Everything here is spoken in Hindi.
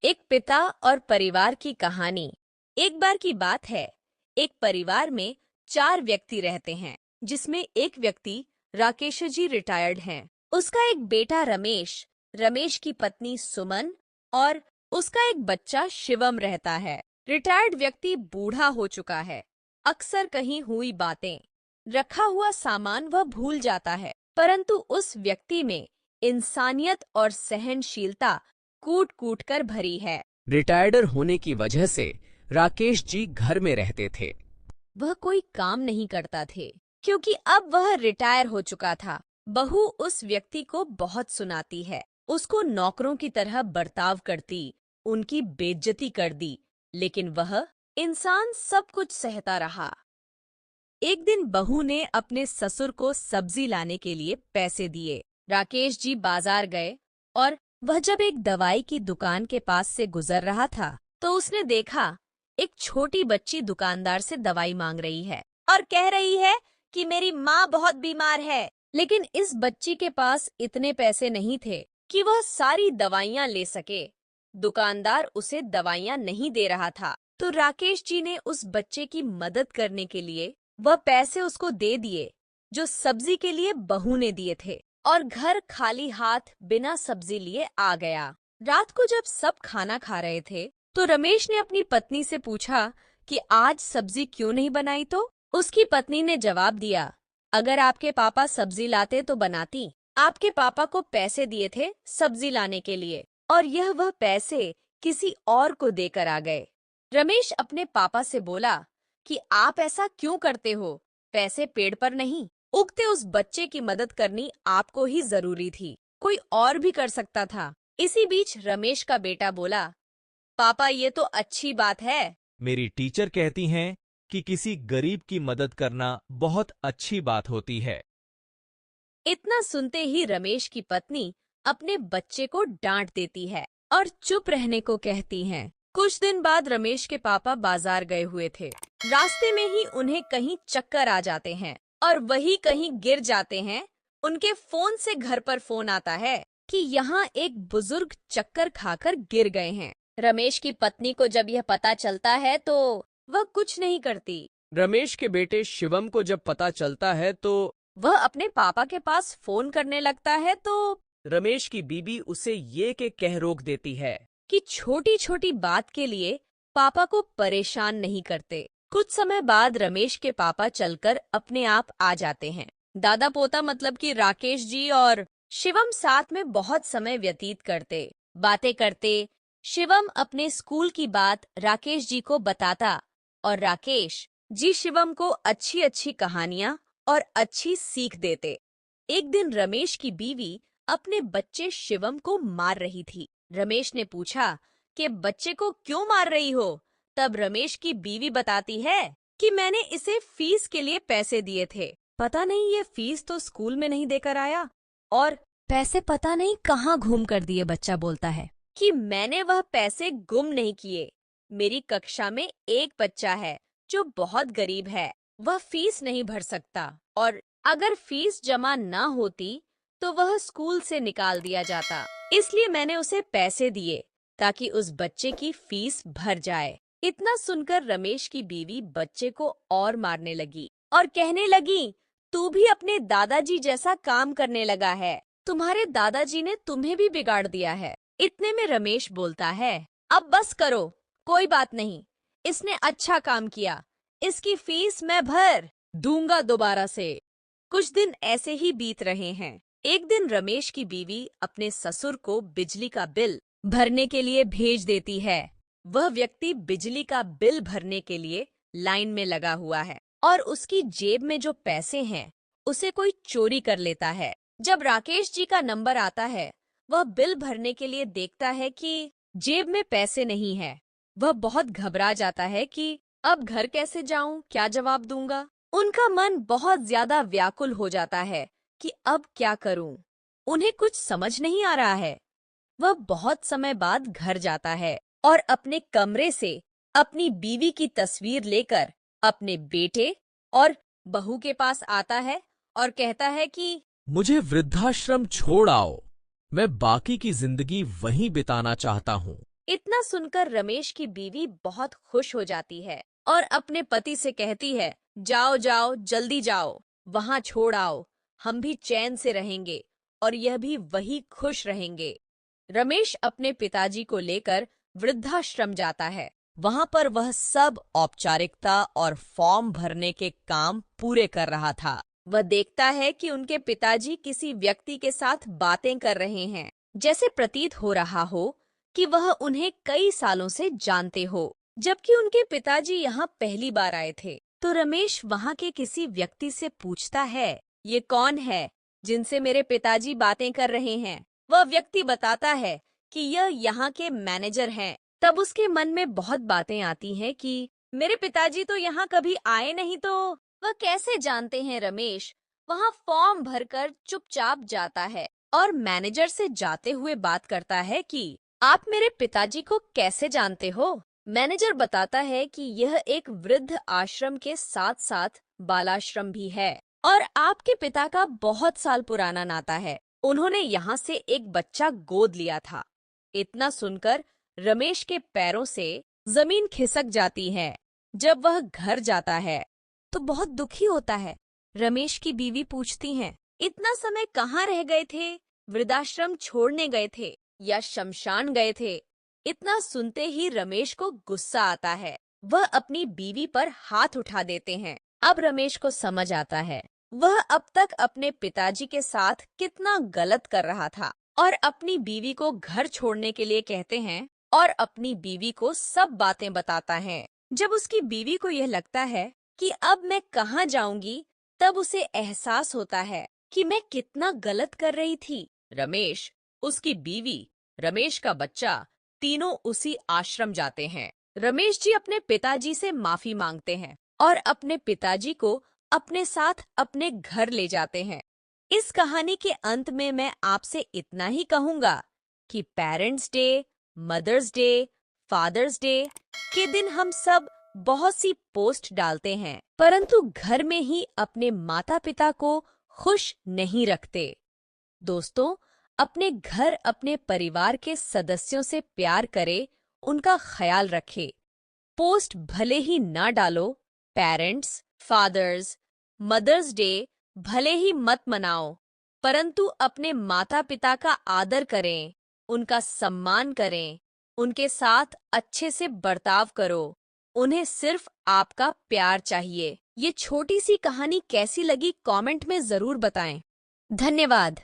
एक पिता और परिवार की कहानी। एक बार की बात है, एक परिवार में 4 व्यक्ति रहते हैं, जिसमें एक व्यक्ति राकेश जी रिटायर्ड हैं। उसका एक बेटा रमेश, रमेश की पत्नी सुमन और उसका एक बच्चा शिवम रहता है। रिटायर्ड व्यक्ति बूढ़ा हो चुका है। अक्सर कहीं हुई बातें, रखा हुआ सामान वह भूल जाता है, परंतु उस व्यक्ति में इंसानियत और सहनशीलता कूट कूट कर भरी है। रिटायर्ड होने की वजह से राकेश जी घर में रहते थे। वह कोई काम नहीं करता थे, क्योंकि अब वह रिटायर हो चुका था। बहू उस व्यक्ति को बहुत सुनाती है, उसको नौकरों की तरह बर्ताव करती, उनकी बेइज्जती कर दी, लेकिन वह इंसान सब कुछ सहता रहा। एक दिन बहू ने अपने ससुर को सब्जी लाने के लिए पैसे दिए। राकेश जी बाजार गए और वह जब एक दवाई की दुकान के पास से गुजर रहा था, तो उसने देखा एक छोटी बच्ची दुकानदार से दवाई मांग रही है और कह रही है कि मेरी माँ बहुत बीमार है। लेकिन इस बच्ची के पास इतने पैसे नहीं थे कि वह सारी दवाइयाँ ले सके। दुकानदार उसे दवाइयाँ नहीं दे रहा था, तो राकेश जी ने उस बच्चे की मदद करने के लिए वह पैसे उसको दे दिए, जो सब्जी के लिए बहू ने दिए थे, और घर खाली हाथ बिना सब्जी लिए आ गया। रात को जब सब खाना खा रहे थे, तो रमेश ने अपनी पत्नी से पूछा कि आज सब्जी क्यों नहीं बनाई। तो उसकी पत्नी ने जवाब दिया, अगर आपके पापा सब्जी लाते तो बनाती। आपके पापा को पैसे दिए थे सब्जी लाने के लिए, और यह वह पैसे किसी और को देकर आ गए। रमेश अपने पापा से बोला कि आप ऐसा क्यों करते हो? पैसे पेड़ पर नहीं उगते। उस बच्चे की मदद करनी आपको ही जरूरी थी, कोई और भी कर सकता था। इसी बीच रमेश का बेटा बोला, पापा ये तो अच्छी बात है। मेरी टीचर कहती हैं कि किसी गरीब की मदद करना बहुत अच्छी बात होती है। इतना सुनते ही रमेश की पत्नी अपने बच्चे को डांट देती है और चुप रहने को कहती हैं। कुछ दिन बाद रमेश के पापा बाजार गए हुए थे। रास्ते में ही उन्हें कहीं चक्कर आ जाते हैं और वही कहीं गिर जाते हैं। उनके फोन से घर पर फोन आता है कि यहाँ एक बुजुर्ग चक्कर खाकर गिर गए हैं। रमेश की पत्नी को जब यह पता चलता है तो वह कुछ नहीं करती। रमेश के बेटे शिवम को जब पता चलता है तो वह अपने पापा के पास फोन करने लगता है, तो रमेश की बीबी उसे ये के कह रोक देती है कि छोटी छोटी बात के लिए पापा को परेशान नहीं करते। कुछ समय बाद रमेश के पापा चलकर अपने आप आ जाते हैं। दादा पोता मतलब कि राकेश जी और शिवम साथ में बहुत समय व्यतीत करते, बातें करते। शिवम अपने स्कूल की बात राकेश जी को बताता और राकेश जी शिवम को अच्छी अच्छी कहानियां और अच्छी सीख देते। एक दिन रमेश की बीवी अपने बच्चे शिवम को मार रही थी। रमेश ने पूछा कि बच्चे को क्यों मार रही हो? तब रमेश की बीवी बताती है कि मैंने इसे फीस के लिए पैसे दिए थे। पता नहीं ये फीस तो स्कूल में नहीं देकर आया और पैसे पता नहीं कहाँ घूम कर दिए। बच्चा बोलता है कि मैंने वह पैसे गुम नहीं किए। मेरी कक्षा में एक बच्चा है जो बहुत गरीब है, वह फीस नहीं भर सकता, और अगर फीस जमा ना होती तो वह स्कूल से निकाल दिया जाता। इसलिए मैंने उसे पैसे दिए ताकि उस बच्चे की फीस भर जाए। इतना सुनकर रमेश की बीवी बच्चे को और मारने लगी और कहने लगी, तू भी अपने दादाजी जैसा काम करने लगा है। तुम्हारे दादाजी ने तुम्हें भी बिगाड़ दिया है। इतने में रमेश बोलता है, अब बस करो, कोई बात नहीं, इसने अच्छा काम किया, इसकी फीस मैं भर दूंगा दोबारा से। कुछ दिन ऐसे ही बीत रहे हैं। एक दिन रमेश की बीवी अपने ससुर को बिजली का बिल भरने के लिए भेज देती है। वह व्यक्ति बिजली का बिल भरने के लिए लाइन में लगा हुआ है और उसकी जेब में जो पैसे हैं उसे कोई चोरी कर लेता है। जब राकेश जी का नंबर आता है, वह बिल भरने के लिए देखता है कि जेब में पैसे नहीं है। वह बहुत घबरा जाता है कि अब घर कैसे जाऊं, क्या जवाब दूंगा। उनका मन बहुत ज्यादा व्याकुल हो जाता है कि अब क्या करूं। उन्हें कुछ समझ नहीं आ रहा है। वह बहुत समय बाद घर जाता है और अपने कमरे से अपनी बीवी की तस्वीर लेकर अपने बेटे और बहू के पास आता है और कहता है कि मुझे वृद्धाश्रम छोड़ आओ, मैं बाकी की जिंदगी वहीं बिताना चाहता हूँ। इतना सुनकर रमेश की बीवी बहुत खुश हो जाती है और अपने पति से कहती है, जाओ जाओ जल्दी जाओ, वहां छोड़ आओ, हम भी चैन से रहेंगे और यह भी वही खुश रहेंगे। रमेश अपने पिताजी को लेकर वृद्धाश्रम जाता है। वहां पर वह सब औपचारिकता और फॉर्म भरने के काम पूरे कर रहा था। वह देखता है कि उनके पिताजी किसी व्यक्ति के साथ बातें कर रहे हैं, जैसे प्रतीत हो रहा हो कि वह उन्हें कई सालों से जानते हो, जबकि उनके पिताजी यहाँ पहली बार आए थे। तो रमेश वहाँ के किसी व्यक्ति से पूछता है, ये कौन है जिनसे मेरे पिताजी बातें कर रहे हैं? वह व्यक्ति बताता है कि यह यहाँ के मैनेजर हैं। तब उसके मन में बहुत बातें आती हैं कि मेरे पिताजी तो यहाँ कभी आए नहीं, तो वह कैसे जानते हैं? रमेश वहाँ फॉर्म भरकर चुपचाप जाता है और मैनेजर से जाते हुए बात करता है कि आप मेरे पिताजी को कैसे जानते हो? मैनेजर बताता है कि यह एक वृद्ध आश्रम के साथ साथ बालाश्रम भी है और आपके पिता का बहुत साल पुराना नाता है। उन्होंने यहाँ से एक बच्चा गोद लिया था। इतना सुनकर रमेश के पैरों से जमीन खिसक जाती है। जब वह घर जाता है तो बहुत दुखी होता है। रमेश की बीवी पूछती हैं, इतना समय कहाँ रह गए थे? वृद्धाश्रम छोड़ने गए थे या शमशान गए थे? इतना सुनते ही रमेश को गुस्सा आता है। वह अपनी बीवी पर हाथ उठा देते हैं। अब रमेश को समझ आता है वह अब तक अपने पिताजी के साथ कितना गलत कर रहा था और अपनी बीवी को घर छोड़ने के लिए कहते हैं और अपनी बीवी को सब बातें बताता है। जब उसकी बीवी को यह लगता है कि अब मैं कहाँ जाऊंगी, तब उसे एहसास होता है कि मैं कितना गलत कर रही थी। रमेश, उसकी बीवी, रमेश का बच्चा तीनों उसी आश्रम जाते हैं। रमेश जी अपने पिताजी से माफी मांगते हैं और अपने पिताजी को अपने साथ अपने घर ले जाते हैं। इस कहानी के अंत में मैं आपसे इतना ही कहूंगा कि parents day, mother's day, father's day के दिन हम सब बहुत सी पोस्ट डालते हैं, परंतु घर में ही अपने माता पिता को खुश नहीं रखते। दोस्तों, अपने घर, अपने परिवार के सदस्यों से प्यार करें, उनका ख्याल रखें। पोस्ट भले ही ना डालो, पेरेंट्स, फादर्स, मदर्स डे भले ही मत मनाओ, परंतु अपने माता पिता का आदर करें, उनका सम्मान करें, उनके साथ अच्छे से बर्ताव करो। उन्हें सिर्फ आपका प्यार चाहिए। ये छोटी सी कहानी कैसी लगी कमेंट में जरूर बताएं। धन्यवाद।